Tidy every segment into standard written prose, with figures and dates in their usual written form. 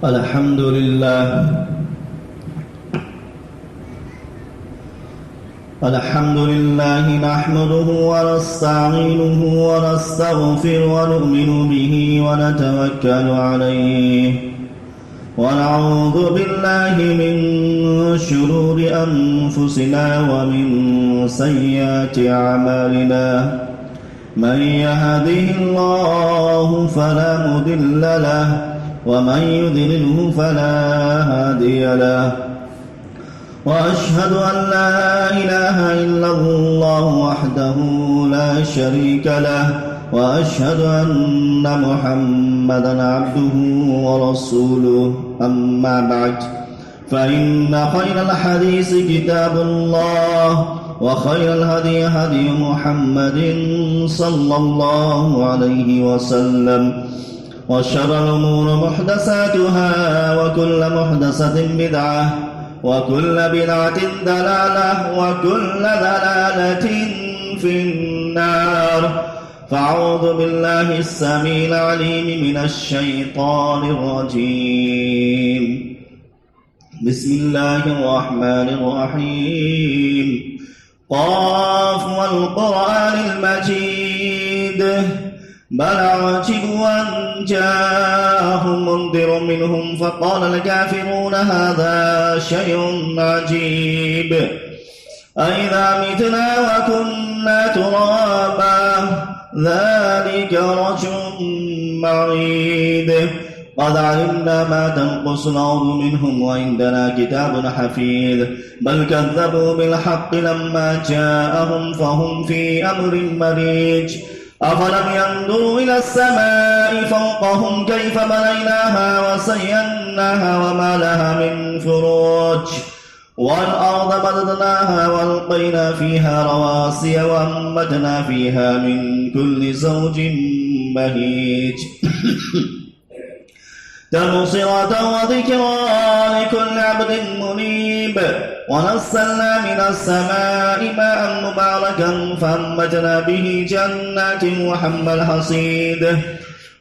الحمد لله نحمده ونستعينه ونستغفر ونؤمن به ونتوكل عليه ونعوذ بالله من شرور أنفسنا ومن سيئات أعمالنا من يهده الله فلا مضل له ومن يضلله فلا هادي له وأشهد أن لا إله إلا الله وحده لا شريك له وأشهد أن محمدا عبده ورسوله أما بعد فإن خير الحديث كتاب الله وخير الهدي هدي محمد صلى الله عليه وسلم وشر الأمور محدثاتها وكل محدثة بدعة وكل بدعة ضلالة وكل ضلالة في النار فأعوذ بالله السميع العليم من الشيطان الرجيم بسم الله الرحمن الرحيم قاف والقرآن المجيد بل عجبوا أن جاءهم منذر منهم فقال الكافرون هذا شيء عجيب أئذا متنا وكنا ترابا ذلك رجل بعيد قد علمنا ما تنقص الأرض منهم وعندنا كتاب حفيظ بل كذبوا بالحق لما جاءهم فهم في أمر مريج أفلم ينظروا إلى السماء فوقهم كيف بنيناها وزيناها وما لها من فروج والأرض مددناها وألقينا فيها رواسي وأنبتنا فيها من كل زوج بهيج تبصرة وذكرى لكل عبد منيب ونزلنا من السماء ماء مباركا فأنبتنا به جنات وحب الحصيد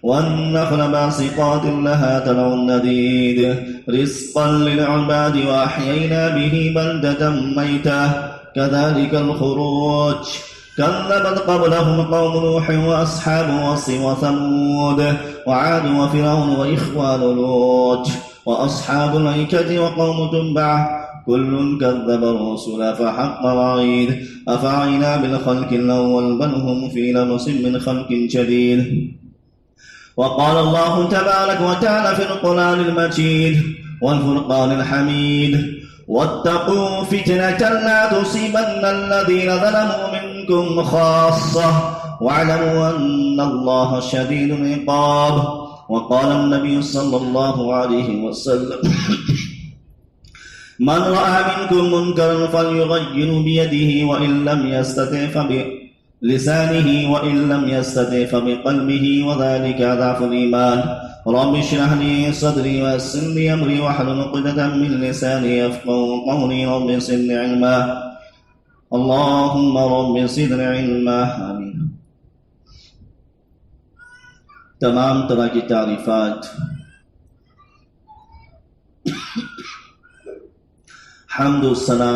والنخل باسقات لها طلع نضيد رزقا للعباد وأحيينا به بلدة ميتة كذلك الخروج كذبت قبلهم قوم نوح وأصحاب وص وثمود وعاد وفرعون وإخوان لوط وأصحاب الأيكة وقوم تبع كل كذب الرسل فحق وعيد أفعينا بالخلق الأول بل هم في لبس من خلق جديد وقال الله تبارك وتعالى في القرآن المجيد والفرقان الحميد واتقوا فتنة لا تصيبن الذين ظلموا منكم خاصة واعلموا أن الله شديد العقاب وقال النبي صلى الله عليه وسلم من رأى منكم منكرا فليغير بيده وإن لم يستطع فبلسانه وإن لم يستطع فبقلبه وذلك ضعف الإيمان رب اشرح لي صدري ويسر لي أمري واحلل عقدة من لساني يفقهوا قولي رب زدني علما اللهم رب زدني علما آمين. تمام طرح کی تعریفات حمد و ثنا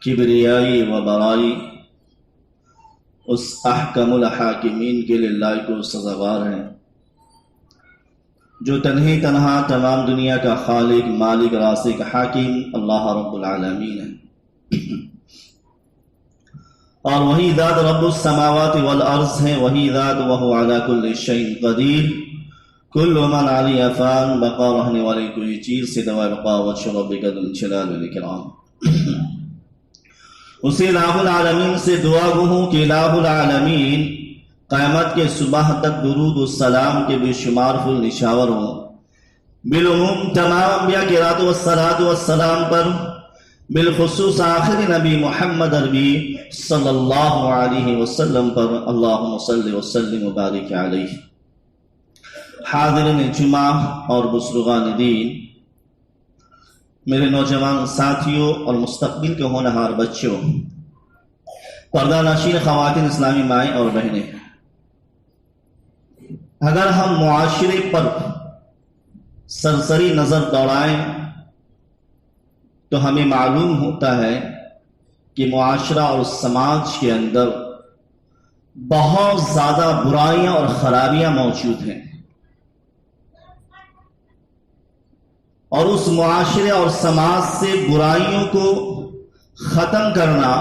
کبریائی و برائی اس احکم الحاکمین کے لیے لائق و سزاوار ہیں جو تنہا تمام دنیا کا خالق مالک رازق حاکم اللہ رب العالمین ہے اور وہی ذات رب السماوات والارض ہے وہی ذات وہو علی کل شیء قدیر کل من علی فان بقا رہنے والی کوئی چیز سے دوا بقا و شرب قدر جلال والاکرام اسی الہ العالمین سے دعا گو ہوں کہ الہ العالمین قیامت کے صبح تک درود و سلام کے بے شمار فل نشاور ہوں بالعموم تمام انبیاء کی رات والسلام پر بالخصوص آخر نبی محمد عربی صلی اللہ علیہ وسلم پر اللہم صلی وسلم وبارک علیہ. حاضرین جمعہ اور بزرگان دین، میرے نوجوان ساتھیوں اور مستقبل کے ہونہار بچوں، پردہ نشین خواتین اسلامی مائیں اور بہنیں، اگر ہم معاشرے پر سرسری نظر دوڑائیں تو ہمیں معلوم ہوتا ہے کہ معاشرہ اور سماج کے اندر بہت زیادہ برائیاں اور خرابیاں موجود ہیں، اور اس معاشرے اور سماج سے برائیوں کو ختم کرنا،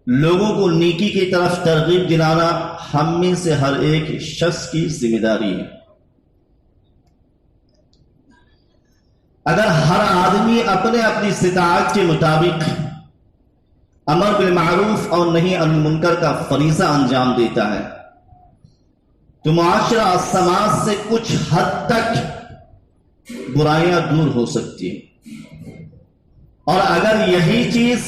لوگوں کو نیکی کی طرف ترغیب دلانا ہم میں سے ہر ایک شخص کی ذمہ داری ہے۔ اگر ہر آدمی اپنے اپنی استطاعت کے مطابق امر بالمعروف اور نہی عن المنکر کا فریضہ انجام دیتا ہے تو معاشرہ اور سماج سے کچھ حد تک برائیاں دور ہو سکتی ہیں، اور اگر یہی چیز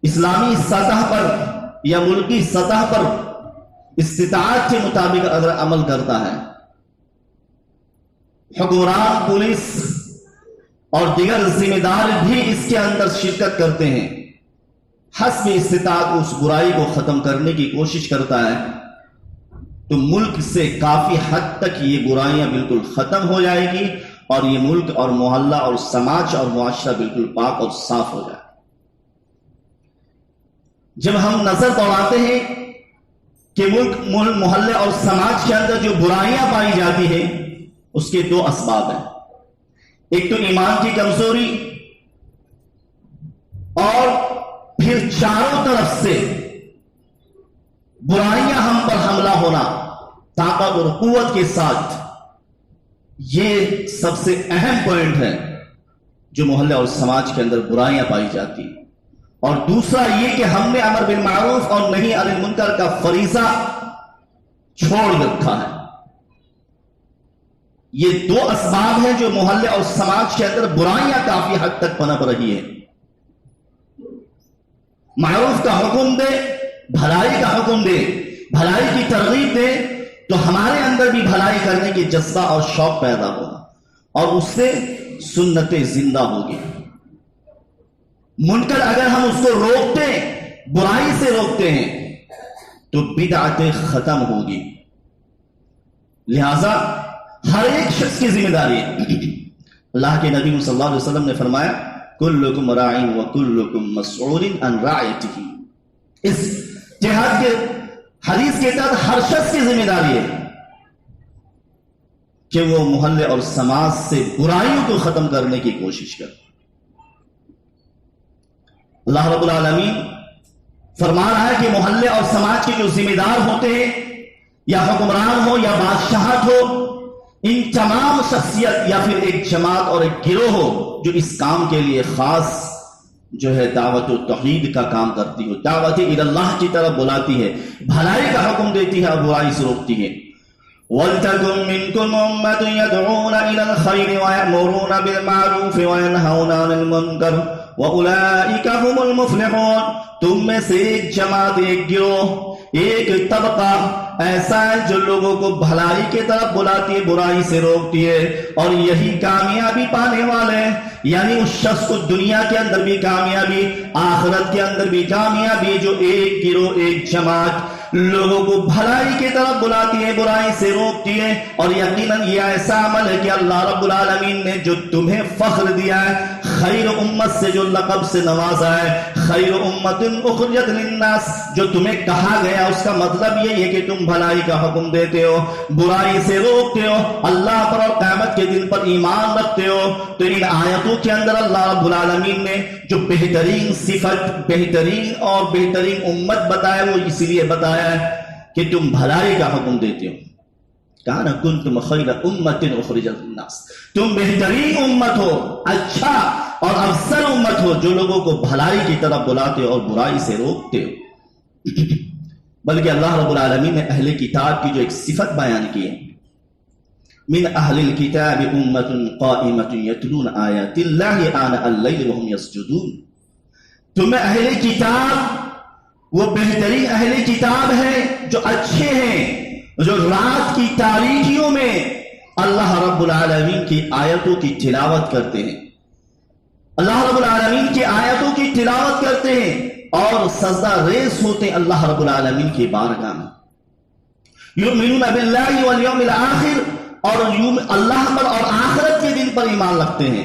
اسلامی سطح پر یا ملکی سطح پر استطاعت کے مطابق اگر عمل کرتا ہے، حکمران، پولیس اور دیگر ذمہ دار بھی اس کے اندر شرکت کرتے ہیں، حسب استطاعت اس برائی کو ختم کرنے کی کوشش کرتا ہے، تو ملک سے کافی حد تک یہ برائیاں بالکل ختم ہو جائے گی، اور یہ ملک اور محلہ اور سماج اور معاشرہ بالکل پاک اور صاف ہو جائے گا۔ جب ہم نظر دوڑاتے ہیں کہ ملک، محلے اور سماج کے اندر جو برائیاں پائی جاتی ہیں، اس کے دو اسباب ہیں۔ ایک تو ایمان کی کمزوری، اور پھر چاروں طرف سے برائیاں ہم پر حملہ ہونا طاقت اور قوت کے ساتھ، یہ سب سے اہم پوائنٹ ہے جو محلے اور سماج کے اندر برائیاں پائی جاتی ہیں۔ اور دوسرا یہ کہ ہم نے امر بالمعروف اور نہی عن المنکر کا فریضہ چھوڑ رکھا ہے۔ یہ دو اسباب ہیں جو محلے اور سماج کے اندر برائیاں کافی حد تک پنپ رہی ہیں۔ معروف کا حکم دے، بھلائی کا حکم دے، بھلائی کی ترغیب دے، تو ہمارے اندر بھی بھلائی کرنے کی جذبہ اور شوق پیدا ہوگا، اور اس سے سنتیں زندہ ہوگی۔ منکر اگر ہم اس کو روکتے، برائی سے روکتے ہیں، تو بدعتیں ختم ہوگی۔ لہذا ہر ایک شخص کی ذمہ داری ہے۔ اللہ کے نبی صلی اللہ علیہ وسلم نے فرمایا کلکم راع وکلکم مسئول عن رعیتہ۔ اس جہاد کے حدیث کے تحت ہر شخص کی ذمہ داری ہے کہ وہ محلے اور سماج سے برائیوں کو ختم کرنے کی کوشش کرے۔ اللہ رب العالمین فرما رہا ہے کہ محلے اور سماج کے جو ذمہ دار ہوتے ہیں، یا حکمران ہو یا بادشاہت ہو، ان تمام شخصیت یا پھر ایک جماعت اور ایک گروہ ہو جو اس کام کے لیے خاص جو ہے دعوت و توحید کا کام کرتی ہو، دعوت اللہ کی طرف بلاتی ہے، بھلائی کا حکم دیتی ہے اور برائی سے روکتی ہے۔ وَلْتَكُن مِّنكُمْ أُمَّةٌ يَدْعُونَ إِلَى الْخَيْرِ وَيَأْمُرُونَ بِالْمَعْرُوفِ وَيَنْهَوْنَ عَنِ الْمُنكَرِ وَأُولَٰئِكَ هُمُ الْمُفْلِحُونَ۔ تم میں سے ایک جماعت، ایک گروہ، ایک طبقہ ایسا ہے جو لوگوں کو بھلائی کی طرف بلاتی ہے، برائی سے روکتی ہے، اور یہی کامیابی پانے والے ہیں۔ یعنی اس شخص کو دنیا کے اندر بھی کامیابی، آخرت کے اندر بھی کامیابی، جو ایک گروہ، ایک جماعت لوگوں کو بھلائی کی طرف بلاتی ہے، برائی سے روکتی ہے۔ اور یقیناً یہ ایسا عمل ہے کہ اللہ رب العالمین نے جو تمہیں فخر دیا ہے، خیر امت سے جو لقب سے نوازا ہے، خیر امت اخرجت للناس، جو تمہیں کہا گیا، اس کا مطلب یہ ہے کہ تم بھلائی کا حکم دیتے ہو، برائی سے روکتے ہو، اللہ پر اور قیامت کے دن پر ایمان رکھتے ہو۔ تو ان آیتوں کے اندر اللہ رب العالمین نے جو بہترین صفت، بہترین اور بہترین امت بتایا، وہ اس لیے بتایا کہ تم بھلائی کا حکم دیتے ہو۔ کہا کنتم خیر امت اخرجت للناس، تم بہترین امت ہو، اچھا اور افضل امت ہو، جو لوگوں کو بھلائی کی طرف بلاتے ہو اور برائی سے روکتے ہو۔ بلکہ اللہ رب العالمین نے اہل کتاب کی جو ایک صفت بیان کی ہے، من اہل الکتاب امت قائمۃ یتلون آیات اللہ آناء اللیل وهم یسجدون۔ تمہیں اہل کتاب، وہ بہترین اہل کتاب ہے جو اچھے ہیں، جو رات کی تاریکیوں میں اللہ رب العالمین کی آیتوں کی تلاوت کرتے ہیں، اللہ رب العالمین کی آیتوں کی تلاوت کرتے ہیں اور سجدہ ریز ہوتے ہیں اللہ رب العالمین کی بارگاہ میں۔ یؤمنون باللہ والیوم الآخر، اور اللہ پر اور آخرت کے دن پر ایمان رکھتے ہیں،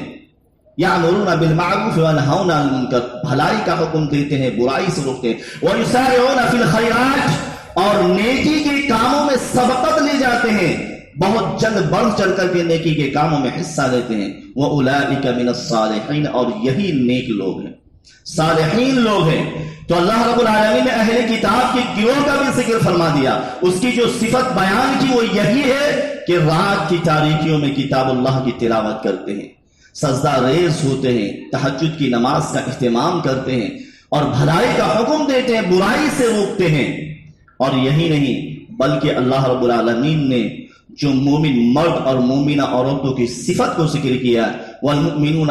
یأمرون بالمعروف وینہون عن المنکر، بھلائی کا حکم دیتے ہیں، برائی سے روکتے ہیں، ویسارعون فی الخیرات، اور نیکی کے کاموں میں سبقت لے جاتے ہیں، بہت جلد بڑھ چڑھ کر کے نیکی کے کاموں میں حصہ لیتے ہیں، وَأُولَئِكَ مِنَ الصَّالِحِينَ، اور یہی نیک لوگ ہیں، صالحین لوگ ہیں۔ تو اللہ رب العالمین نے اہل کتاب کے گروہ کا بھی ذکر فرما دیا، اس کی جو صفت بیان کی وہ یہی ہے کہ رات کی تاریکیوں میں کتاب اللہ کی تلاوت کرتے ہیں، سجدہ ریز ہوتے ہیں، تہجد کی نماز کا اہتمام کرتے ہیں، اور بھلائی کا حکم دیتے ہیں، برائی سے روکتے ہیں۔ اور یہی نہیں بلکہ اللہ رب العالمین نے جو مومن مرد اور مومنہ عورتوں کی صفت کو ذکر کیا، والمؤمنون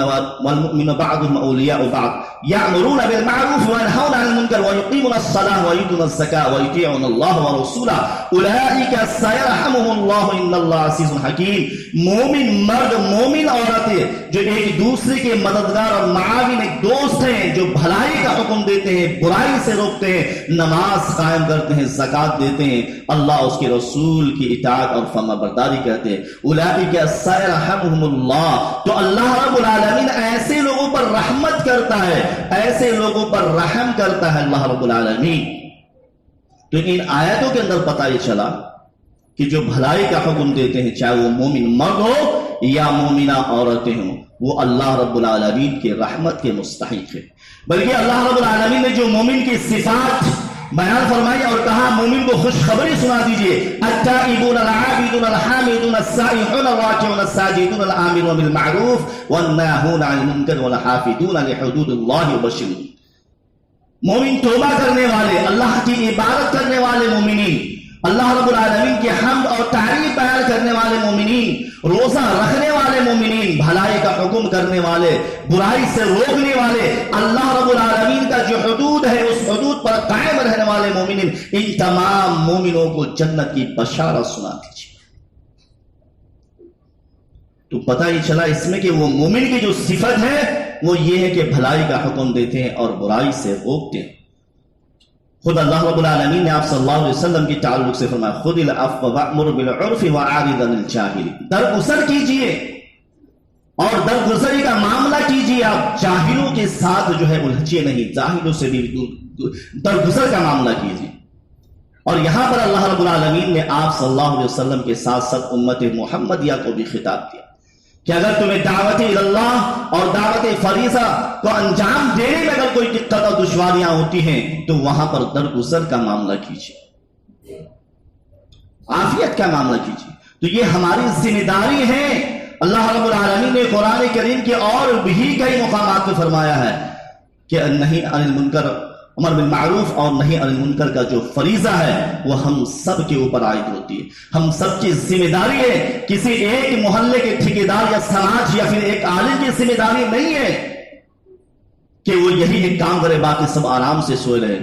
بعضهم اولیاء بعض یأمرون بالمعروف وینہون عن المنکر ویقیمون الصلاة ویؤتون الزکاة ویطیعون اللہ ورسولہ اولئک سیرحمهم اللہ ان اللہ عزیز حکیم۔ مومن مرد مومن عورتیں جو ایک دوسرے کے مددگار اور معاون، ایک دوست ہیں، جو بھلائی کا حکم دیتے ہیں، برائی سے روکتے ہیں، نماز قائم کرتے ہیں، زکوٰۃ دیتے ہیں، اللہ اس کے رسول کی اطاعت اور فرما برداری کرتے ہیں، اولئک سیرحمهم اللہ، تو اللہ رب العالمین ایسے لوگوں پر رحمت کرتا ہے، ایسے لوگوں پر رحم کرتا ہے اللہ رب العالمین۔ تو ان آیتوں کے اندر پتہ یہ چلا کہ جو بھلائی کا حکم دیتے ہیں، چاہے وہ مومن مرد ہو یا مومنہ عورتیں ہوں، وہ اللہ رب العالمین کی رحمت کے مستحق ہے۔ بلکہ اللہ رب العالمین نے جو مومن کی صفات بیان فرمائی اور کہا مومن کو خوشخبری سنا دیجئے، التائبون العابدون الحامدون السائحون الراکعون الساجدون الآمرون بالمعروف والناہون عن المنکر والحافظون لحدود اللہ وبشر۔ مومن توبہ کرنے والے، اللہ کی عبادت کرنے والے مومنین، اللہ رب العالمین کی حمد اور تعریف بیان کرنے والے مومنین، روزہ رکھنے والے مومنین، بھلائی کا حکم کرنے والے، برائی سے روکنے والے، اللہ رب العالمین کا جو حدود ہے اس حدود پر قائم رہنے والے مومنین، ان تمام مومنوں کو جنت کی بشارت سنا دیجیے۔ تو پتہ ہی چلا اس میں کہ وہ مومن کی جو صفت ہے وہ یہ ہے کہ بھلائی کا حکم دیتے ہیں اور برائی سے روکتے ہیں۔ خود اللہ رب العالمین نے آپ صلی اللہ علیہ وسلم کی تعلق سے فرمایا، خذ العفو وأمر بالعرف وأعرض عن الجاہلین، درگزر کیجئے اور درگزری کا معاملہ کیجئے، آپ جاہلوں کے ساتھ جو ہے الجھئے نہیں، جاہلوں سے بھی درگزر کا معاملہ کیجئے۔ اور یہاں پر اللہ رب العالمین نے آپ صلی اللہ علیہ وسلم کے ساتھ ساتھ امت محمدیہ کو بھی خطاب دیا کہ اگر تمہیں دعوت اللہ اور دعوت فریضہ کو انجام دینے میں اگر کوئی دقت اور دشواریاں ہوتی ہیں تو وہاں پر درگزر کا معاملہ کیجیے، عافیت کا معاملہ کیجیے۔ تو یہ ہماری ذمہ داری ہے۔ اللہ رب العالمین نے قرآن کریم کے اور بھی کئی مقامات پہ فرمایا ہے کہ نہیں عن المنکر، امر بالمعروف اور نہیں عن المنکر کا جو فریضہ ہے وہ ہم سب کے اوپر عائد ہوتی ہے، ہم سب کی ذمہ داری ہے۔ کسی ایک محلے کے ٹھیکیدار یا سماج یا پھر ایک عالم کی ذمہ داری نہیں ہے کہ وہ یہی ایک کام کرے باقی سب آرام سے سوئے رہے،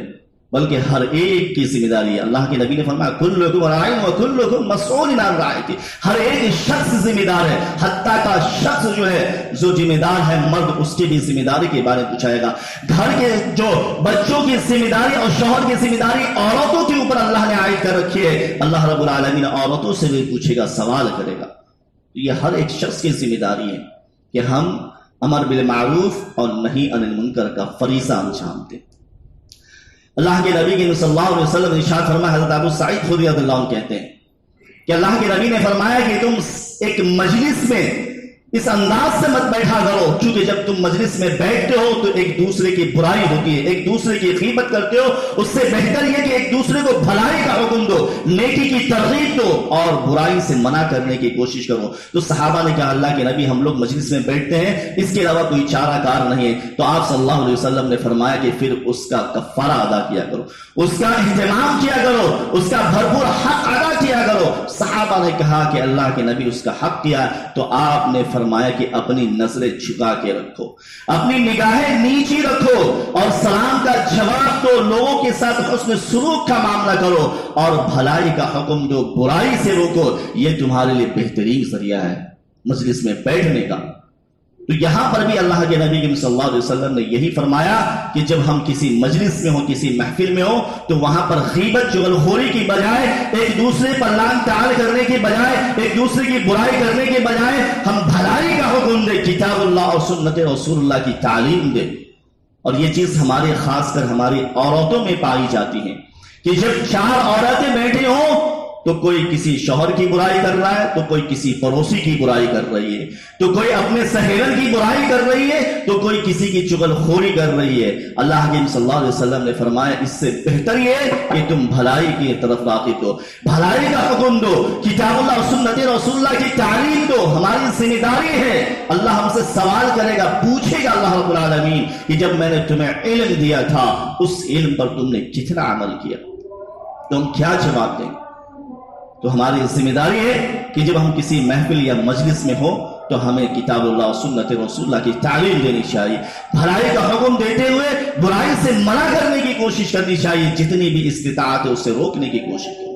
بلکہ ہر ایک کی ذمہ داری ہے۔ اللہ کے نبی نے فرمایا کلکم راع وکلکم مسئول عن رعیتہ، ہر ایک شخص ذمہ دار ہے، حتیٰ کا شخص جو ہے جو ذمہ دار ہے مرد، اس کی بھی ذمہ داری کے بارے میں پوچھائے گا۔ گھر کے جو بچوں کی ذمہ داری اور شوہر کی ذمہ داری عورتوں کے اوپر اللہ نے عائد کر رکھی ہے، اللہ رب العالمین عورتوں سے بھی پوچھے گا، سوال کرے گا۔ یہ ہر ایک شخص کی ذمہ داری ہے کہ ہم امر بالمعروف اور نہی عن المنکر کا فریضہ انجام دیں۔ اللہ کے نبی صلی اللہ علیہ وسلم نے ارشاد فرمایا، حضرت ابو سعید خدری رضی اللہ عنہ کہتے ہیں کہ اللہ کے نبی نے فرمایا کہ تم ایک مجلس میں اس انداز سے مت بیٹھا کرو، کیونکہ جب تم مجلس میں بیٹھتے ہو تو ایک دوسرے کی برائی ہوتی ہے، ایک دوسرے کی غیبت کرتے ہو، اس سے بہتر یہ کہ ایک دوسرے کو بھلائی کا حکم دو، نیکی کی ترغیب دو اور برائی سے منع کرنے کی کوشش کرو۔ تو صحابہ نے کہا اللہ کے نبی ہم لوگ مجلس میں بیٹھتے ہیں، اس کے علاوہ کوئی چارہ کار نہیں ہے۔ تو آپ صلی اللہ علیہ وسلم نے فرمایا کہ پھر اس کا کفارہ ادا کیا کرو، اس کا اہتمام کیا کرو، اس کا بھرپور حق ادا کیا کرو۔ صحابہ نے کہا کہ اللہ کے نبی اس کا حق کیا، تو آپ نے فرمایا کہ اپنی نظریں جھکا کے رکھو، اپنی نگاہیں نیچی رکھو اور سلام کا جواب دو، لوگوں کے ساتھ حسن سلوک کا معاملہ کرو اور بھلائی کا حکم دو، برائی سے روکو۔ یہ تمہارے لیے بہترین ذریعہ ہے مجلس میں بیٹھنے کا۔ تو یہاں پر بھی اللہ کے نبی صلی اللہ علیہ وسلم نے یہی فرمایا کہ جب ہم کسی مجلس میں ہو، کسی محفل میں ہو، تو وہاں پر غیبت چغل خوری کی بجائے، ایک دوسرے پر لعن طعن کرنے کی بجائے، ایک دوسرے کی برائی کرنے کے بجائے ہم بھلائی کا حکم دیں، کتاب اللہ اور سنت رسول اللہ کی تعلیم دیں۔ اور یہ چیز ہمارے خاص کر ہماری عورتوں میں پائی جاتی ہے کہ جب 4 عورتیں بیٹھی ہوں تو کوئی کسی شوہر کی برائی کر رہا ہے، تو کوئی کسی پڑوسی کی برائی کر رہی ہے، تو کوئی اپنے سہیلن کی برائی کر رہی ہے، تو کوئی کسی کی چغل خوری کر رہی ہے۔ اللہ کے صلی اللہ علیہ وسلم نے فرمایا اس سے بہتر یہ کہ تم بھلائی کی طرف راغب ہو، بھلائی کا حکم دو، کتاب اللہ اور سنت رسول اللہ کی تعلیم دو۔ ہماری ذمہ داری ہے، اللہ ہم سے سوال کرے گا، پوچھے گا اللہ رب العالمین کہ جب میں نے تمہیں علم دیا تھا اس علم پر تم نے کتنا عمل کیا، تم کیا جواب دیں؟ تو ہماری ذمہ داری ہے کہ جب ہم کسی محفل یا مجلس میں ہو تو ہمیں کتاب اللہ اور سنت رسول اللہ کی تعلیم دینی چاہیے، بھلائی کا حکم دیتے ہوئے برائی سے منع کرنے کی کوشش کرنی چاہیے، جتنی بھی استطاعت ہے اسے روکنے کی کوشش کریں۔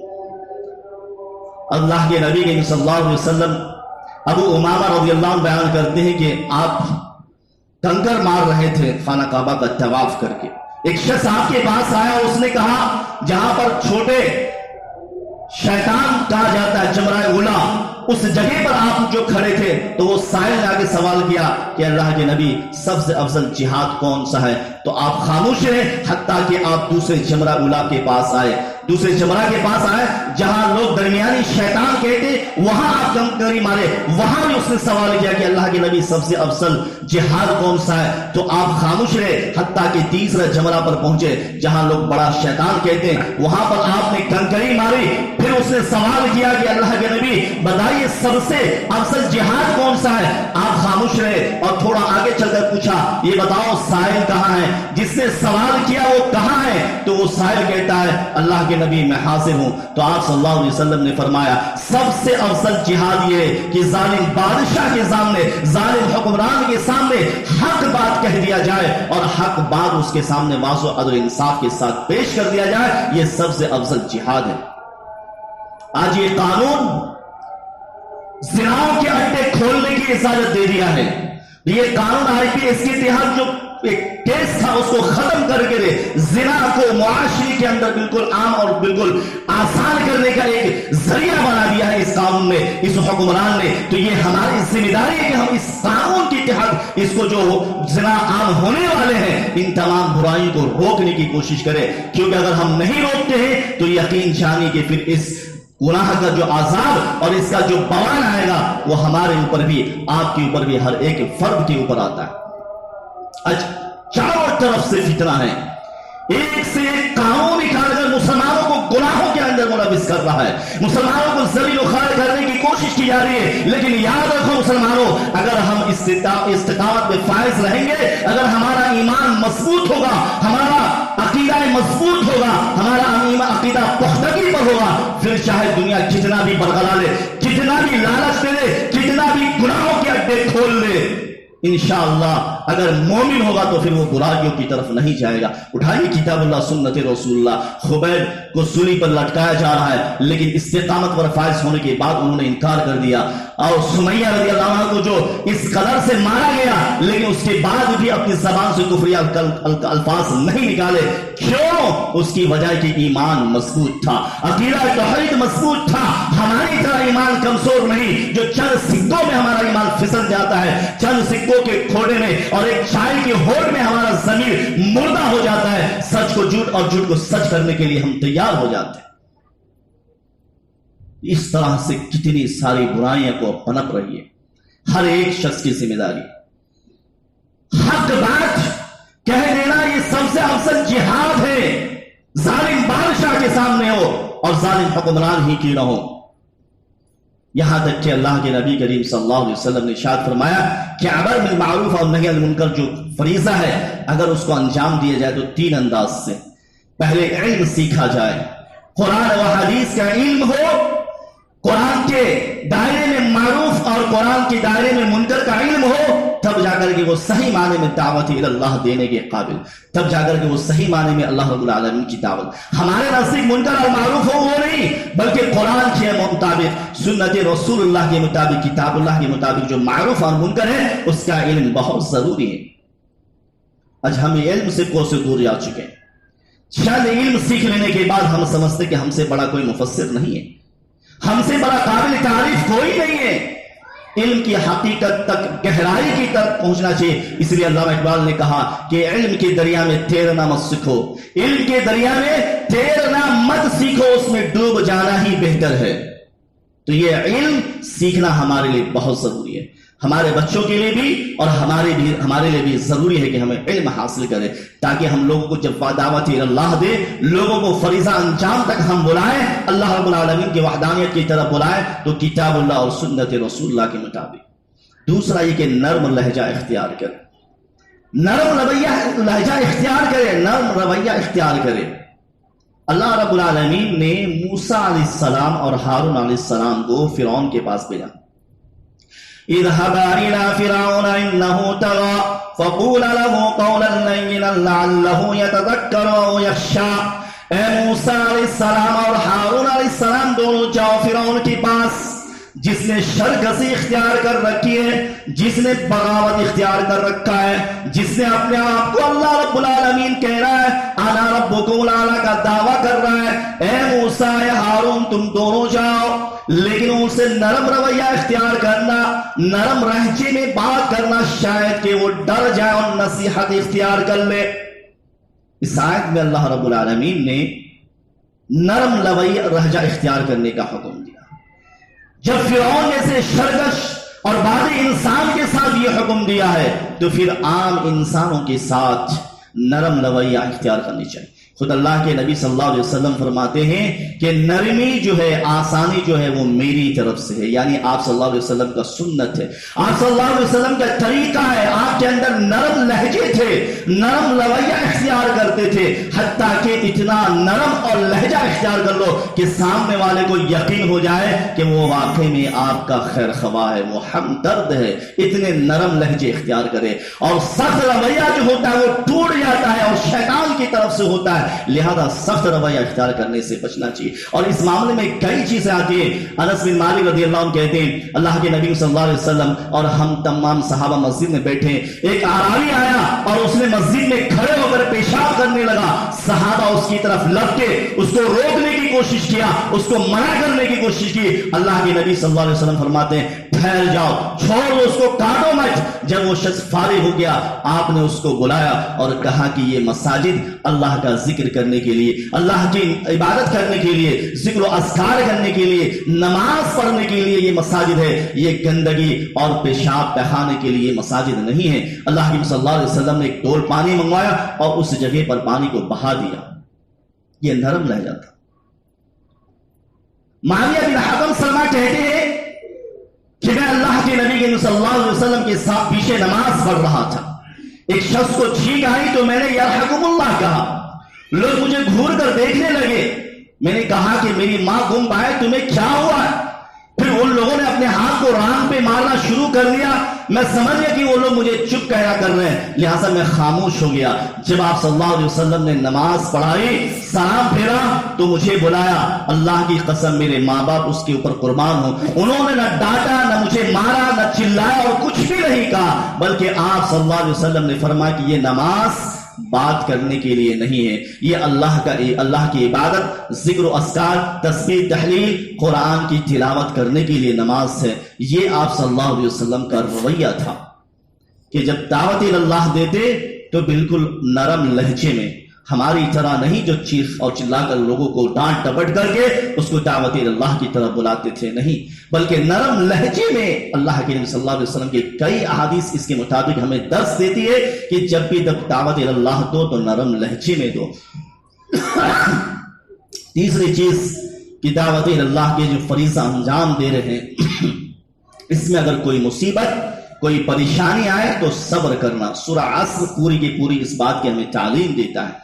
اللہ کے نبی صلی اللہ علیہ وسلم ابو امامہ رضی اللہ عنہ بیان کرتے ہیں کہ آپ کنکر مار رہے تھے خانہ کعبہ کا طواف کر کے، ایک شخص آپ کے پاس آیا اور اس نے کہا جہاں پر چھوٹے شیطان کہا جاتا ہے جمرہ اولا، اس جگہ پر آپ جو کھڑے تھے، تو وہ سائل نے آگے سوال کیا کہ اللہ کے نبی سب سے افضل جہاد کون سا ہے؟ تو آپ خاموش رہے حتیٰ کہ آپ دوسرے جمرہ اولا کے پاس آئے، دوسرے جمرہ کے پاس آئے جہاں لوگ درمیانی شیطان کہتے، وہاں آپ کنکری مارے، وہاں بھی اس نے سوال کیا کہ اللہ کے نبی سب سے افضل جہاد کون سا ہے؟ تو آپ خاموش رہے حتیٰ کہ تیسرے جمرہ پر پہنچے جہاں لوگ بڑا شیطان کہتے ہیں، وہاں پر آپ نے کنکری ماری۔ پھر اس نے سوال کیا کہ اللہ کے نبی بتائیے سب سے افضل جہاد کون سا ہے؟ آپ خاموش رہے اور تھوڑا آگے چل کر پوچھا یہ بتاؤ سائل کہاں ہے؟ جس نے سوال کیا وہ کہاں ہے؟ تو وہ سائل کہتا ہے اللہ کے نبی میں حاضر ہوں۔ تو آپ صلی اللہ علیہ وسلم نے فرمایا سب سے افضل جہاد یہ ہے کہ ظالم بادشاہ کے سامنے، ظالم حکمران کے سامنے حق بات کہہ دیا جائے اور حق بات اس کے سامنے واضح عدل انصاف کے ساتھ پیش کر دیا جائے، یہ سب سے افضل جہاد ہے۔ آج یہ قانون زناؤں کے اڈے کھولنے کی اجازت دے دیا ہے، یہ قانون آئی پی ایس کے تحت جو ایک کیس تھا اس کو ختم کر کے دے، زنا کو معاشرے کے اندر بالکل عام اور بالکل آسان کرنے کا ایک ذریعہ بنا دیا ہے اس قانون نے، اس حکمران نے۔ تو یہ ہماری ذمہ داری ہے کہ ہم اس قانون کے تحت اس کو جو زنا عام ہونے والے ہیں ان تمام برائیوں کو روکنے کی کوشش کریں، کیونکہ اگر ہم نہیں روکتے ہیں تو یقین جانیے کہ پھر اس گناہ کا جو عذاب اور اس کا جو بوان آئے گا وہ ہمارے اوپر بھی، آپ کے اوپر بھی، ہر ایک فرد کے اوپر آتا ہے۔ آج چاروں طرف سے فتنہ ہے، ایک سے ایک قانون نکال کر مسلمانوں کو گناہوں کے اندر ملوث کر رہا ہے، مسلمانوں کو ذلیل و خوار کرنے کی کوشش کی جا رہی ہے۔ لیکن یاد رکھو مسلمانوں، اگر ہم استقامت پہ فائز رہیں گے، اگر ہمارا ایمان مضبوط ہوگا، ہمارا عقیدہ مضبوط ہوگا، ہمارا عقیدہ پختگی پر ہوگا، پھر چاہے دنیا کتنا بھی برگلا لے، کتنا بھی لالچ دے لے، کتنا بھی گناہوں کے اڈے کھول لے، انشاءاللہ اگر مومن ہوگا تو پھر وہ برائیوں کی طرف نہیں جائے گا۔ اٹھائیے کتاب اللہ سنت رسول اللہ۔ خبیب کو سولی پر لٹکایا جا رہا ہے لیکن استقامت پر فائز ہونے کے بعد انہوں نے انکار کر دیا، اور سمیہ رضی اللہ عنہ کو جو اس قدر سے مارا گیا لیکن اس کے بعد بھی اپنی زبان سے کفریہ الفاظ نہیں نکالے، کیوں؟ اس کی وجہ کہ ایمان مضبوط تھا، عقیدہ توحید مضبوط تھا، ہماری طرح ایمان کمزور نہیں جو چند سکوں میں ہمارا ایمان پھسل جاتا ہے، چند سکوں کے کھوڑے میں اور ایک چائے کے ہوٹ میں ہمارا ضمیر مردہ ہو جاتا ہے، سچ کو جھوٹ اور جھوٹ کو سچ کرنے کے لیے ہم تیار ہو جاتے ہیں۔ اس طرح سے کتنی ساری برائیاں کو پنپ رہی ہے، ہر ایک شخص کی ذمہ داری حق بات کہہ دینا یہ سب سے افضل جہاد ہے، ظالم بادشاہ کے سامنے ہو اور ظالم حکمران ہی کیوں نہ ہو۔ یہاں تک کہ اللہ کے نبی کریم صلی اللہ علیہ وسلم نے ارشاد فرمایا کہ امر بالمعروف اور نہی عن المنکر جو فریضہ ہے اگر اس کو انجام دیا جائے تو 3 انداز سے، پہلے علم سیکھا جائے، قرآن و حدیث کا علم ہو، قرآن کے دائرے میں معروف اور قرآن کے دائرے میں منکر کا علم ہو، تب جا کر کے وہ صحیح معنی میں دعوت اللہ دینے کے قابل، تب جا کر کے وہ صحیح معنی میں اللہ رب العالمین کی دعوت۔ ہمارے نزدیک منکر اور معروف ہو وہ نہیں، بلکہ قرآن کے مطابق، سنت رسول اللہ کے مطابق، کتاب اللہ کے مطابق جو معروف اور منکر ہے اس کا علم بہت ضروری ہے۔ آج ہم علم سے کو سے دور جا چکے ہیں۔ شاید علم سیکھ لینے کے بعد ہم سمجھتے کہ ہم سے بڑا کوئی مفسر نہیں ہے، ہم سے بڑا قابل تعریف کوئی نہیں ہے۔ علم کی حقیقت تک، گہرائی کی طرف پہنچنا چاہیے۔ اس لیے علامہ اقبال نے کہا کہ علم کے دریا میں تیرنا مت سیکھو، علم کے دریا میں تیرنا مت سیکھو، اس میں ڈوب جانا ہی بہتر ہے۔ تو یہ علم سیکھنا ہمارے لیے بہت ضروری ہے، ہمارے بچوں کے لیے بھی اور ہمارے لیے بھی ضروری ہے کہ ہمیں علم حاصل کریں، تاکہ ہم لوگوں کو جب دعوت اللہ دے، لوگوں کو فریضہ انجام تک ہم بلائیں، اللہ رب العالمین کی وحدانیت کی طرف بلائیں تو کتاب اللہ اور سنت رسول اللہ کے مطابق۔ دوسرا یہ کہ نرم لہجہ اختیار کریں، نرم لہجہ اختیار کریں، نرم رویہ اختیار کریں۔ اللہ رب العالمین نے موسیٰ علیہ السلام اور ہارون علیہ السلام کو فرعون کے پاس بھیجا۔ اذهبا إلى فرعون إنه طغى فقولا له قولا لينا لعله يتذكر أو يخشى۔ اے موسیٰ علیہ السلام اور ہارون علیہ السلام دونوں جاؤ فرعون کے پاس، جس نے سرکشی اختیار کر رکھی ہے، جس نے بغاوت اختیار کر رکھا ہے، جس نے اپنے آپ کو اللہ رب العالمین کہہ رہا ہے، انا ربکم الاعلی کا دعویٰ کر رہا ہے۔ اے موسیٰ، اے ہارون، تم دونوں جاؤ، لیکن ان سے نرم رویہ اختیار کرنا، نرم لہجے میں بات کرنا، شاید کہ وہ ڈر جائے اور نصیحت اختیار کر لے۔ اس آیت میں اللہ رب العالمین نے نرم لہجہ اختیار کرنے کا حکم دیا۔ جب فرعون جیسے سرکش اور بعد انسان کے ساتھ یہ حکم دیا ہے تو پھر عام انسانوں کے ساتھ نرم رویہ اختیار کرنی چاہیے۔ خود اللہ کے نبی صلی اللہ علیہ وسلم فرماتے ہیں کہ نرمی جو ہے، آسانی جو ہے وہ میری طرف سے ہے، یعنی آپ صلی اللہ علیہ وسلم کا سنت ہے، آپ صلی اللہ علیہ وسلم کا طریقہ ہے۔ آپ کے اندر نرم لہجے تھے، نرم رویہ اختیار کرتے تھے، حتیٰ کہ اتنا نرم اور لہجہ اختیار کر لو کہ سامنے والے کو یقین ہو جائے کہ وہ واقعی میں آپ کا خیر خواہ ہے، وہ ہمدرد ہے، اتنے نرم لہجے اختیار کرے۔ اور سخت رویہ جو ہوتا ہے وہ ٹوٹ جاتا ہے اور شیطان کی طرف سے ہوتا ہے، لہذا سخت رویہ اختیار کرنے سے بچنا چاہیے۔ اور اس معاملے میں کئی چیزیں آتی ہیں۔ انس بن مالک رضی اللہ عنہ کہتے ہیں اللہ کے نبی صلی اللہ علیہ وسلم اور ہم تمام صحابہ مسجد میں بیٹھے، ایک اعرابی آیا اور اس نے مسجد میں کھڑے ہو کر پیشاب کرنے لگا۔ صحابہ اس کی طرف لگ کے اس کو روکنے کی کوشش کیا، اس کو منع کرنے کی کوشش کی۔ اللہ کے نبی صلی اللہ علیہ وسلم فرماتے ہیں ٹھہر جاؤ، چھوڑ دو اس کو، کاٹو مت۔ جب وہ شخص فارغ ہو گیا آپ نے اس کو بلایا اور کہا کہ یہ مساجد اللہ کا ذکر کرنے کے لیے، اللہ کی عبادت کرنے کے لیے، ذکر و اذکار کرنے کے لیے، نماز پڑھنے کے لیے یہ مساجد ہے، یہ گندگی اور پیشاب بہانے کے لیے مساجد نہیں ہے۔ اللہ کے صلی اللہ علیہ وسلم نے ایک ڈول پانی منگوایا اور اس جگہ پر پانی کو بہا دیا۔ یہ نرم لہجہ تھا۔ معاویہ بن حکم سلمہ کہتے ہیں کہ میں اللہ کے نبی کے صلی اللہ علیہ وسلم کے ساتھ پیچھے نماز پڑھ رہا تھا، ایک شخص کو چھینک آئی تو میں نے یرحمکم اللہ کہا، لوگ مجھے گھور کر دیکھنے لگے، میں نے کہا کہ میری ماں گم پائے، تمہیں کیا ہوا؟ پھر ان لوگوں نے اپنے ہاتھ کو ران پہ مارنا شروع کر دیا۔ میں سمجھ گیا کہ وہ لوگ مجھے چپ کہنا کر رہے ہیں، لہٰذا میں خاموش ہو گیا۔ جب آپ صلی اللہ علیہ وسلم نے نماز پڑھائی، سلام پھیرا تو مجھے بلایا۔ اللہ کی قسم میرے ماں باپ اس کے اوپر قربان ہوں، انہوں نے نہ ڈانٹا، نہ مجھے مارا، نہ چلایا اور کچھ بھی نہیں کہا، بلکہ آپ صلی اللہ علیہ وسلم نے فرمایا کہ یہ نماز بات کرنے کے لیے نہیں ہے، یہ اللہ کی عبادت، ذکر و اذکار، تسبیح، تحلیل، قرآن کی تلاوت کرنے کے لیے نماز ہے۔ یہ آپ صلی اللہ علیہ وسلم کا رویہ تھا کہ جب دعوت اللہ دیتے تو بالکل نرم لہجے میں، ہماری طرح نہیں جو چیخ اور چلا کر لوگوں کو ڈانٹ ٹپٹ کر کے اس کو دعوت اللہ کی طرف بلاتے تھے، نہیں، بلکہ نرم لہجے میں۔ اللہ کے نبی صلی اللہ علیہ وسلم کی کئی احادیث اس کے مطابق ہمیں درس دیتی ہے کہ جب بھی دعوت اللہ دو تو نرم لہجے میں دو۔ تیسری چیز کہ دعوت اللہ کے جو فریضہ انجام دے رہے ہیں اس میں اگر کوئی مصیبت، کوئی پریشانی آئے تو صبر کرنا۔ سورہ عصر پوری کی پوری اس بات کی ہمیں تعلیم دیتا ہے۔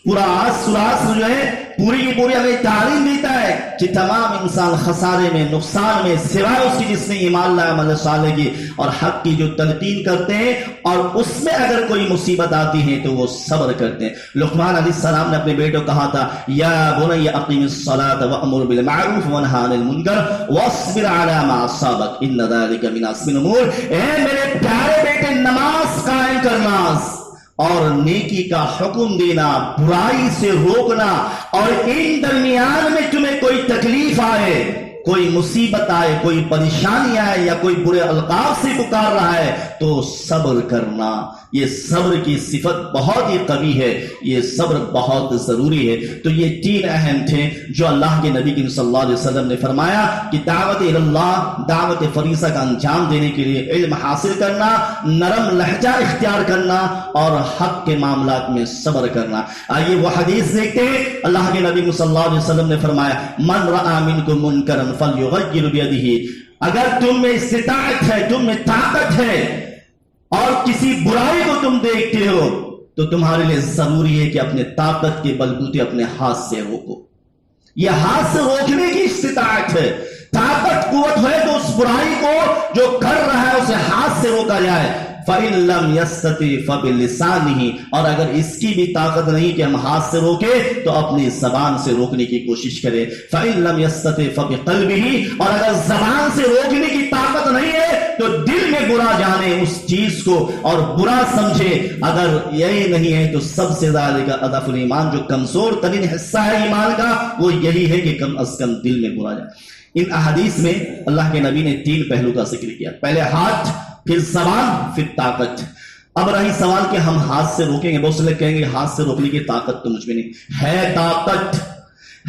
پورا عصر جو ہے پوری کی پوری ہمیں تعلیم دیتا ہے کہ تمام انسان خسارے میں، نقصان میں، سوائے اس کی جس نے ایمان لایا عمل صالح کی اور حق کی جو تلقین کرتے ہیں، اور اس میں اگر کوئی مصیبت آتی ہے تو وہ صبر کرتے ہیں۔ لقمان علیہ السلام نے اپنے بیٹے کو کہا تھا یا بنی اقیم الصلاۃ وامر بالمعروف وانہی عن المنکر واصبر علی ما اصابک ان ذلک من عزم الامور، اے میرے پیارے بیٹے نماز قائم کرنا اور نیکی کا حکم دینا، برائی سے روکنا، اور ان درمیان میں تمہیں کوئی تکلیف آئے، کوئی مصیبت آئے، کوئی پریشانی آئے، یا کوئی برے القاب سے پکار رہا ہے تو صبر کرنا۔ یہ صبر کی صفت بہت ہی قوی ہے، یہ صبر بہت ضروری ہے۔ تو یہ تین اہم تھے جو اللہ کے نبی صلی اللہ علیہ وسلم نے فرمایا کہ دعوت اللہ، دعوت فریضہ کا انجام دینے کے لیے علم حاصل کرنا، نرم لہجہ اختیار کرنا، اور حق کے معاملات میں صبر کرنا۔ آئیے وہ حدیث دیکھتے ہیں، اللہ کے نبی صلی اللہ علیہ وسلم نے فرمایا من رأى منکم منکرا فلیغیر بیدہ، اگر تم میں استطاعت ہے، تم میں طاقت ہے، اور کسی برائی کو تم دیکھتے ہو تو تمہارے لیے ضروری ہے کہ اپنے طاقت کے بلبوتے اپنے ہاتھ سے روکو۔ یہ ہاتھ سے روکنے کی استطاعت ہے، طاقت قوت ہے تو اس برائی کو جو کر رہا ہے اسے ہاتھ سے روکا جائے۔ فَإِن لَمْ يَسْتَطِعْ فَبِلِسَانِهِ، اور اگر اس کی بھی طاقت نہیں کہ ہم ہاتھ سے روکے تو اپنی زبان سے روکنے کی کوشش کریں۔ فَإِن لَمْ يَسْتَطِعْ فَبِقَلْبِهِ، اور اگر زبان سے روکنے کی طاقت نہیں ہے تو دل میں برا جانے اس چیز کو اور برا سمجھے۔ اگر یہی نہیں ہے تو سب سے زیادہ اضعف الایمان، جو کمزور ترین حصہ ہے ایمان کا وہ یہی ہے کہ کم از کم دل میں برا جائے۔ ان احادیث میں اللہ کے نبی نے تین پہلو کا ذکر کیا، پہلے ہاتھ، پھر زبان، پھر طاقت۔ اب رہی سوال کہ ہم ہاتھ سے روکیں گے، بہت سے لوگ کہیں گے ہاتھ سے روکنے کی طاقت تو مجھ میں نہیں ہے۔ طاقت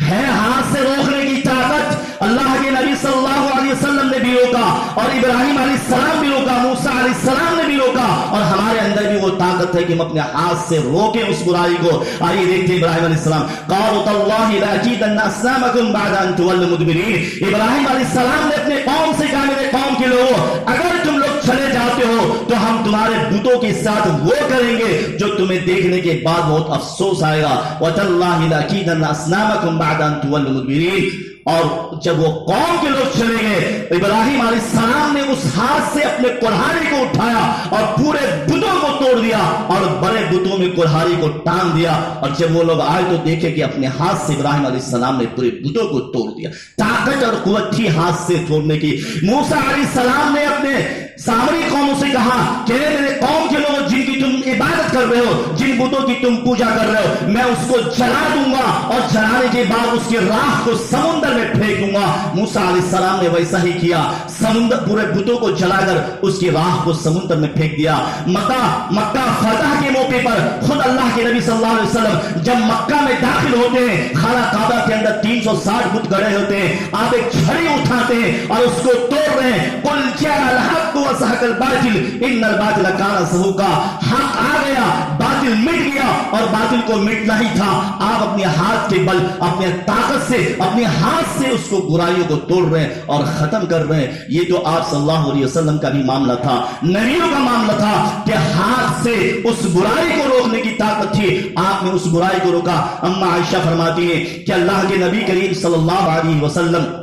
ہے، ہاتھ سے روکنے کی طاقت۔ اللہ کے نبی صلی اللہ علیہ وسلم نے بھی روکا، اور ابراہیم علیہ السلام بھی روکا، موسیٰ علیہ السلام نے بھی روکا، اور ہمارے اندر بھی وہ طاقت ہے کہ ہم اپنے ہاتھ سے روکیں اس برائی کو۔ آئیے دیکھتے ہیں ابراہیم علیہ السلام، قالوا تاللہ لأکیدن اصنامکم بعد ان تولوا مدبرین۔ ابراہیم علیہ السلام نے اپنے قوم سے کہا میرے قوم کے لوگوں اگر تم لوگ چلے جاتے ہو تو ہم تمہارے بتوں کے ساتھ وہ کریں گے جو تمہیں دیکھنے کے بعد بہت افسوس آئے گا۔ وتاللہ لأکیدن اصنامکم بعد ان تولوا مدبرین۔ اور جب وہ قوم کے لوگ چلے گئے، ابراہیم علیہ السلام نے اس ہاتھ سے اپنے کلہاڑی کو اٹھایا اور پورے بتوں کو توڑ دیا، اور بڑے بتوں میں کلہاڑی کو ٹانگ دیا، اور جب وہ لوگ آئے تو دیکھے کہ اپنے ہاتھ سے ابراہیم علیہ السلام نے پورے بتوں کو توڑ دیا۔ طاقت اور قوت تھی ہاتھ سے توڑنے کی۔ موسیٰ علیہ السلام نے اپنے سامری قوموں سے کہا کہ میرے قوم کے لوگ جن کی تم عبادت کر رہے ہو، جن بتوں کی تم پوجا کر رہے ہو، میں اس کو جلا دوں گا، اور جلانے کے بعد اس کی راکھ کو سمندر میں پھینک دوں گا۔ موسیٰ علیہ السلام نے ویسا ہی کیا، سمندر پورے بتوں کو جلا کر اس کی راکھ کو سمندر میں پھینک دیا۔ مکہ فتح کے موقع پر خود اللہ کے نبی صلی اللہ علیہ وسلم جب مکہ میں داخل ہوتے ہیں، خانہ کعبہ کے اندر 360 بت گڑے ہوتے ہیں، آپ ایک چھڑی اٹھاتے ہیں اور اس کو توڑ رہے ہیں۔ قل جاء الحق وزهق الباطل ان الباطل كان زهوقا، حق آ گیا، باطل مٹ گیا، اور باطل کو مٹنا ہی تھا۔ آپ اپنے ہاتھ کے بل، اپنے طاقت سے، اپنے ہاتھ سے اس کو برائیوں کو توڑ رہے ہیں اور ختم کر رہے ہیں۔ یہ تو آپ صلی اللہ علیہ وسلم کا بھی معاملہ تھا، نبیوں کا معاملہ تھا کہ ہاتھ سے اس برائی کو روکنے کی طاقت تھی، آپ نے اس برائی کو روکا۔ اما عائشہ فرماتی ہے کہ اللہ کے نبی کریم صلی اللہ علیہ وسلم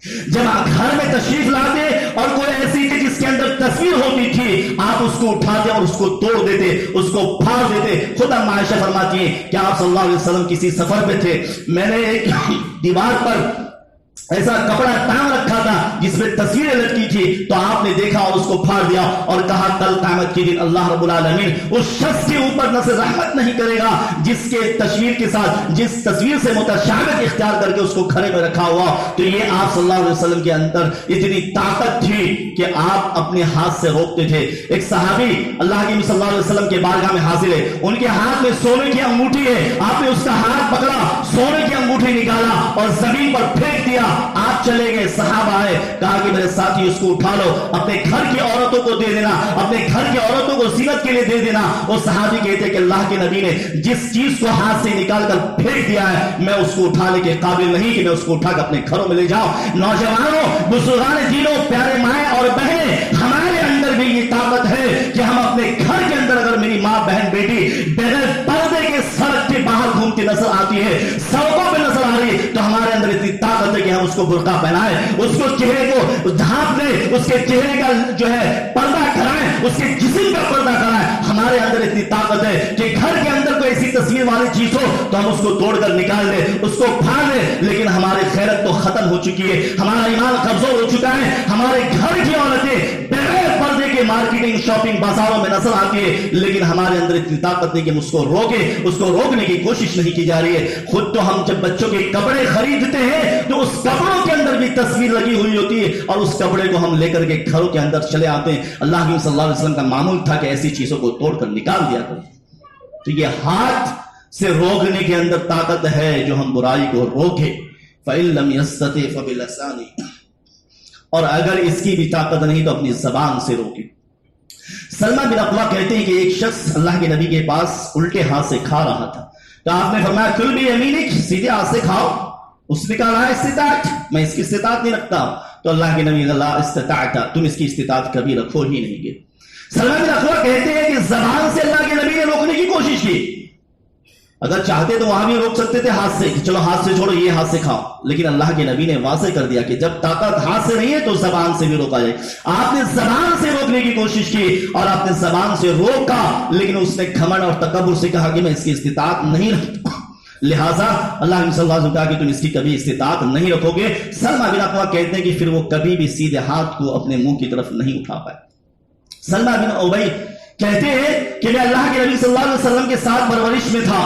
جب آپ گھر میں تشریف لاتے اور کوئی ایسی تھی جس کے اندر تصویر ہوتی تھی، آپ اس کو اٹھاتے اور اس کو توڑ دیتے، اس کو پھاڑ دیتے۔ خود اما عائشہ فرماتی ہیں کہ آپ صلی اللہ علیہ وسلم کسی سفر پہ تھے، میں نے ایک دیوار پر ایسا کپڑا ٹانگ رکھا تھا جس میں تصویریں لٹکی تھی، تو آپ نے دیکھا اور اس کو پھاڑ دیا اور کہا کل قیامت کے دن اللہ رب العالمین اس شخص کے اوپر نہ سے رحمت نہیں کرے گا جس کے تصویر کے ساتھ، جس تصویر سے متشابہت اختیار کر کے اس کو کھڑے میں رکھا ہوا۔ تو یہ آپ صلی اللہ علیہ وسلم کے اندر اتنی طاقت تھی کہ آپ اپنے ہاتھ سے روکتے تھے۔ ایک صحابی اللہ کے صلی اللہ علیہ وسلم کے بارگاہ میں حاضر ہے، ان کے ہاتھ میں سونے کی انگوٹھی ہے، آپ نے اس کا ہاتھ پکڑا، سونے کی انگوٹھی نکالا اور زمین پر پھینک دیا۔ آپ چلے گئے، صحابہ آئے، کہا کہ میرے ساتھی اس کو اٹھا لو، اپنے گھر کی عورتوں کو دے دینا، اپنے گھر کی عورتوں کو زینت کے لیے دے دینا۔ وہ صحابی کہتے کہ اللہ کے نبی نے جس چیز کو ہاتھ سے نکال کر پھینک دیا ہے میں اس کو اٹھانے کے قابل نہیں کہ میں اس کو اٹھا کر اپنے گھروں میں لے جاؤں۔ نوجوانوں، بزرگان دینوں، پیارے مائیں اور بہنیں، ہمارے اندر بھی یہ طاقت ہے کہ ہم اپنے گھر کے اندر اگر میری ماں، بہن، بیٹی بغیر پردے کے سڑک کے باہر گھومتی برقع پہنائے، اس کو چہرے کو ڈھانپ دے، اس کے چہرے کا جو ہے پردہ کرائیں، اس کے جسم کا پردہ کرائیں. ہمارے اندر اتنی طاقت ہے کہ گھر کے اندر کوئی ایسی تصویر والی چیز ہو تو ہم اس کو توڑ کر نکال دیں، اس کو پھاڑ دیں. لیکن ہماری غیرت تو ختم ہو چکی ہے، ہمارا ایمان کمزور ہو چکا ہے. ہمارے گھر کی عورتیں بغیر پردے کے مارکیٹنگ شاپنگ بازاروں میں نظر آتی ہے، لیکن ہمارے اندر اتنی طاقت نہیں کہ ہم اس کو روکیں، اس کو روکنے کی کوشش نہیں کی جا رہی ہے. خود تو ہم جب بچوں کے کپڑے خریدتے ہیں تو اس کپڑوں کے اندر بھی تصویر لگی ہوئی ہوتی ہے اور اس کپڑے کو ہم لے کر کے گھروں کے اندر چلے آتے ہیں. اللہ کے صلی اللہ علیہ وسلم کا معمول تھا کہ ایسی چیزوں کو توڑ کر نکال دیا کرو. تو یہ ہاتھ سے روکنے کے اندر طاقت ہے جو ہم برائی کو روکے. فَإِن لَمْ يَسْتَطِعْ فَبِلِسَانِهِ، اور اگر اس کی بھی طاقت نہیں تو اپنی زبان سے روکے. سلمہ بن اقوا کہتے ہیں کہ ایک شخص اللہ کے نبی کے پاس الٹے ہاتھ سے کھا رہا تھا تو آپ نے فرمایا کل بھی یمینک، سیدھے ہاتھ سے کھاؤ. اس نے کہا استطاعت، میں اس کی استطاعت نہیں رکھتا. تو اللہ کے نبی اللہ استطاعت، تم اس کی استطاعت کبھی رکھو ہی نہیں گے. سلمہ بن اقوا کہتے ہیں کہ زبان سے اللہ کے نبی نے روکنے کی کوشش کی. اگر چاہتے تو وہاں بھی روک سکتے تھے ہاتھ سے کہ چلو ہاتھ سے چھوڑو، یہ ہاتھ سے کھاؤ، لیکن اللہ کے نبی نے واضح کر دیا کہ جب طاقت ہاتھ سے نہیں ہے تو زبان سے بھی روکا جائے. آپ نے زبان سے روکنے کی کوشش کی اور آپ نے زبان سے روکا، لیکن اس نے گھمنڈ اور تکبر سے کہا کہ میں اس کی استطاعت نہیں رکھتا. لہٰذا اللہ صلی اللہ علیہ وسلم کہا کہ تم اس کی کبھی استطاعت نہیں رکھو گے. سلمہ بن اقوا کہتے ہیں کہ پھر وہ کبھی بھی سیدھے ہاتھ کو اپنے منہ کی طرف نہیں اٹھا پائے. سلمہ بن ابی کہتے ہیں کہ میں اللہ کے نبی صلی اللہ علیہ وسلم کے ساتھ پرورش میں تھا،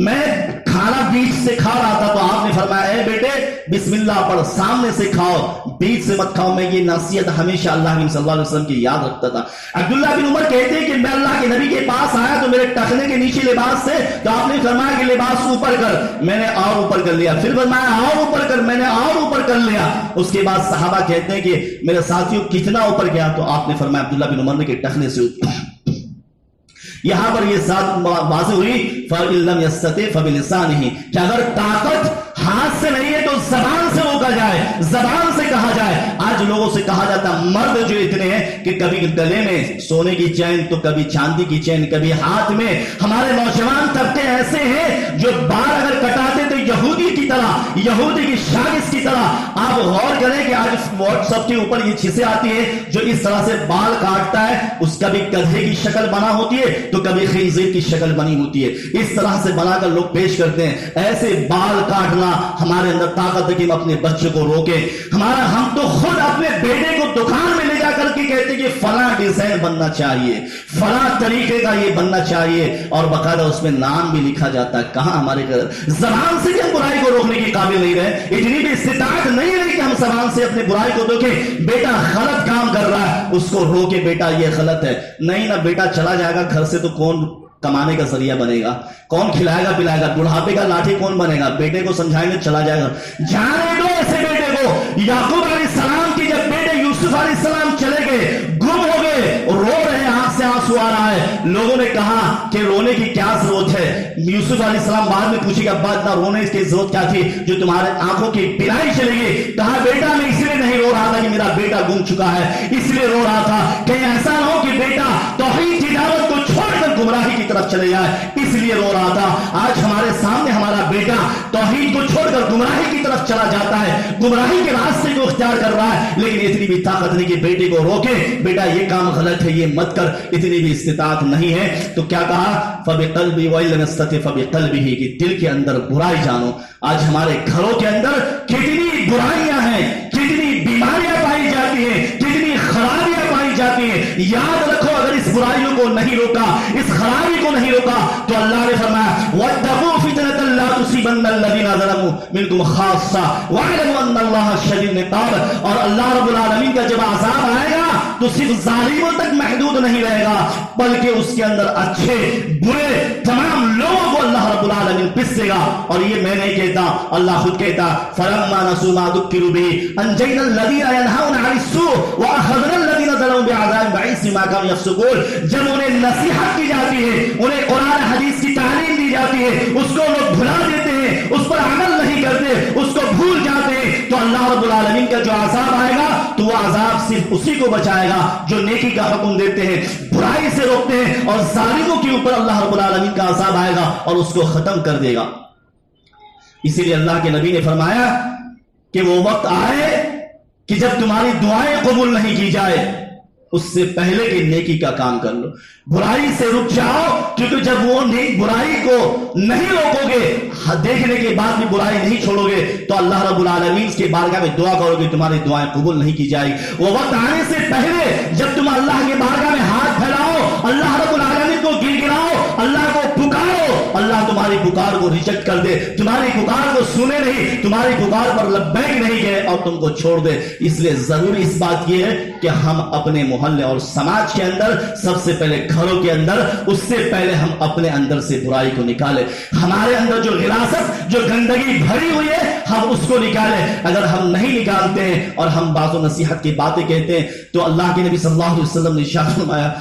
میں کھانا بیچ سے کھا رہا تھا تو آپ نے فرمایا اے بیٹے بسم اللہ پڑھ، سامنے سے کھاؤ، بیچ سے مت کھاؤ. میں یہ نصیحت ہمیشہ اللہ کے صلی اللہ علیہ وسلم کی یاد رکھتا تھا. عبداللہ بن عمر کہتے ہیں کہ میں اللہ کے نبی کے پاس آیا تو میرے ٹخنے کے نیچے لباس تھے تو آپ نے فرمایا کہ لباس اوپر کر، میں نے اور اوپر کر لیا. پھر فرمایا اور اوپر کر، میں نے اور اوپر کر لیا. اس کے بعد صحابہ کہتے ہیں کہ میرے ساتھیوں کتنا اوپر گیا؟ تو آپ نے فرمایا عبداللہ بن عمر نے کہ ٹخنے سے اوپر. یہاں پر یہ ذات واضح ہوئی فَإِن لَمْ يَسْتَطِعْ فَبِلِسَانِهِ کہ اگر طاقت ہاتھ سے نہیں ہے تو زبان سے روکا جائے، زبان سے کہا جائے. آج لوگوں سے کہا جاتا مرد جو اتنے ہیں کہ کبھی گلے میں سونے کی چین تو کبھی چاندی کی چین، کبھی ہاتھ میں. ہمارے نوجوان طبقے ایسے ہیں جو بال اگر کٹاتے تو یہودی کی طرح، یہودی کی شاگرد کی طرح. آپ غور کریں کہ آج واٹس ایپ کے اوپر یہ چیزیں آتی ہیں جو اس طرح سے بال کاٹتا ہے، اس کا بھی گدھے کی شکل بنا ہوتی ہے تو کبھی خنزیر کی شکل بنی ہوتی ہے. اس طرح سے بنا کر لوگ پیش کرتے ہیں. ایسے بال کاٹنا ہمارے اندر طاقت ہے کہ ہم اپنے بچے کو روکیں. ہم تو خود اپنے بیٹے کو دکان میں لے جا کر کے کہتے کہ فلاں ڈیزائن بننا چاہیے، فلاں طریقے کا یہ بننا چاہیے، اور باقاعدہ اس میں نام بھی لکھا جاتا ہے. کہاں ہمارے گھر زبان سے بھی ہم برائی کو روکنے کے قابل نہیں رہے، اتنی بھی استطاعت نہیں رہی کہ ہم زبان سے اپنے برائی کو روکیں. بیٹا غلط کام کر رہا ہے اس کو روکے، بیٹا یہ غلط ہے. نہیں نہ بیٹا چلا جائے گا گھر سے تو کون کمانے کا ذریعہ بنے گا، کون کھلائے گا پلائے گا، بڑھاپے کا لاٹھی کون بنے گا. بیٹے کو سمجھائیں گے چلا جائے گا. جانے دو ایسے بیٹے کو. یعقوب علیہ السلام کی جب بیٹے یوسف علیہ السلام چلے گئے، گم ہو گئے، رو رہے ہیں، آنکھ سے آنسو آ رہا ہے. لوگوں نے کہا کہ رونے کی کیا ضرورت ہے؟ یوسف علیہ السلام بعد میں پوچھے گا ابا اتنا رونے کی ضرورت کیا تھی جو تمہارے آنکھوں کی بینائی چلے گی؟ کہا بیٹا میں اس لیے نہیں رو رہا تھا کہ میرا بیٹا گم چکا ہے، اس لیے رو رہا تھا کہ ایسا نہ ہو کہ بیٹا توحید کی دعوت کو چھوڑ کر گمراہی کی طرف چلے جائے، اس لیے رو رہا تھا. آج ہمارے سامنے ہمارا بیٹا توحید کو چھوڑ کر گمراہی کی طرف چلا جاتا ہے، گمراہی کے راستے کو اختیار کر رہا ہے، لیکن اتنی بھی طاقت نہیں کہ بیٹے کو روکے بیٹا یہ کام غلط ہے، یہ مت کر. اتنی بھی استطاعت نہیں ہے. تو کیا کہا فَبِقَلْبِهِ وَإِن لَمْ يَسْتَطِعْ فَبِقَلْبِهِ کہ دل کے اندر برائی جانو. آج ہمارے گھروں کے اندر کتنی برائیاں ہیں، کتنی بیماریاں پائی جاتی ہیں، کتنی خرابیاں پائی جاتی ہیں. یاد رکھو اگر اس برائیوں کو نہیں روکا، اس خرابی کو نہیں روکا تو اللہ نے فرمایا وَاتَّقُوا فِتْنَةً لَا تُصِيبَنَّ الَّذِينَ ظَلَمُوا مِنكُمْ خَاصَّةً وَاعْلَمُوا أَنَّ اللَّهَ شَدِيدُ الْعِقَابِ. اور اللہ رب العالمین کا جب عذاب آئے گا تو صرف ظالموں تک محدود نہیں رہے گا، بلکہ اس کے اندر اچھے برے تمام لوگوں کو اللہ رب العالمین پسے گا. اور یہ میں نہیں کہتا، اللہ خود کہتا فَلَمَّا نَسُوا مَا ذُكِّرُوا بِهِ أَنجَيْنَا الَّذِينَ يَنْهَوْنَ عَنِ السُّوءِ وَأَخَذْنَا الَّذِينَ ظَلَمُوا بِعَذَابٍ بَئِيسٍ مَا كَانُوا يَفْسُقُونَ. جب انہیں نصیحت کی جاتی ہے، انہیں قرآن حدیث کی تعلیم دی جاتی ہے، اس کو لوگ بھلا دیتے ہیں، اس پر عمل نہیں کرتے، اس کو بھول جاتے ہیں، تو اللہ رب العالمین کا جو عذاب آئے گا تو وہ عذاب صرف اسی کو بچائے گا جو نیکی کا حکم دیتے ہیں، برائی سے روکتے ہیں، اور ظالموں کے اوپر اللہ رب العالمین کا عذاب آئے گا اور اس کو ختم کر دے گا. اسی لیے اللہ کے نبی نے فرمایا کہ وہ وقت آئے کہ جب تمہاری دعائیں قبول نہیں کی جائے، اس سے پہلے کہ نیکی کا کام کر لو، برائی سے رک جاؤ، کیونکہ جب وہ برائی کو نہیں روکو گے، دیکھنے کے بعد بھی برائی نہیں چھوڑو گے، تو اللہ رب العالمین کے بارگاہ میں دعا کرو گے، تمہاری دعائیں قبول نہیں کی جائے گی۔ وہ وقت آنے سے پہلے جب تم اللہ کے بارگاہ میں ہاتھ پھیلاؤ، اللہ رب العالمین کو گر گراؤ، اللہ کو پکارو، اللہ تمہاری پکار کو ریجیکٹ کر دے، تمہاری پکار کو سنے نہیں، تمہاری پکار پر لبیک نہیں کہے اور تم کو چھوڑ دے۔ اس لیے ضروری اس بات یہ ہے کہ ہم اپنے محلے اور سماج کے اندر، سب سے پہلے گھروں کے اندر، اس سے پہلے ہم اپنے اندر سے برائی کو نکالیں، ہمارے اندر جو غلاظت، جو گندگی بھری ہوئی ہے، ہم اس کو نکالیں۔ اگر ہم نہیں نکالتے ہیں اور ہم بات و نصیحت کی باتیں کہتے ہیں، تو اللہ کے نبی صلی اللہ علیہ وسلم نے ارشاد فرمایا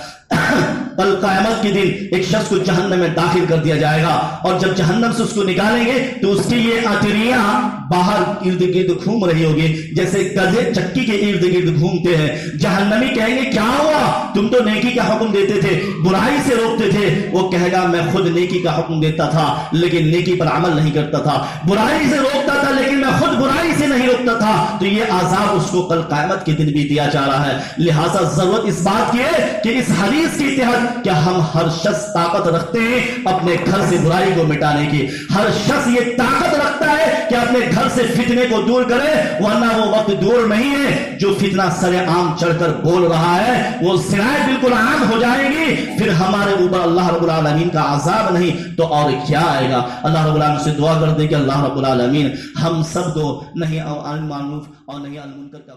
کل قیامت کے دن ایک شخص کو جہنم میں داخل کر دیا جائے گا، اور جب جہنم سے اس کو نکالیں گے تو اس کی یہ عطریاں باہر ارد گرد گھوم رہی ہوگی، جیسے گدھے چکی کے ارد گرد گھومتے ہیں۔ جہنمی کہیں گے کیا ہوا، تم تو نیکی کا حکم دیتے تھے، برائی سے روکتے تھے۔ وہ کہے گا میں خود نیکی کا حکم دیتا تھا لیکن نیکی پر عمل نہیں کرتا تھا، برائی سے روکتا تھا لیکن میں خود برائی سے نہیں روکتا تھا۔ تو یہ عذاب اس کو کل قیامت کے دن بھی دیا جا رہا ہے۔ لہٰذا ضرورت اس بات کی ہے کہ اس حدیث کے تحت کیا ہم ہر شخص طاقت رکھتے ہیں اپنے گھر سے برائی کو مٹانے کی، ہر شخص یہ طاقت رکھتا ہے کہ اپنے گھر سے فتنے کو دور کرے، ورنہ وہ وقت دور نہیں ہے جو فتنہ سر عام چڑھ کر بول رہا ہے، وہ زنائیں بالکل عام ہو جائیں گی، پھر ہمارے اوپر اللہ رب العالمین کا عذاب نہیں تو اور کیا آئے گا۔ اللہ رب العالمین سے دعا کر دے کہ اللہ رب العالمین ہم سب کو نہیں المعروف اور نہیں المنکر کا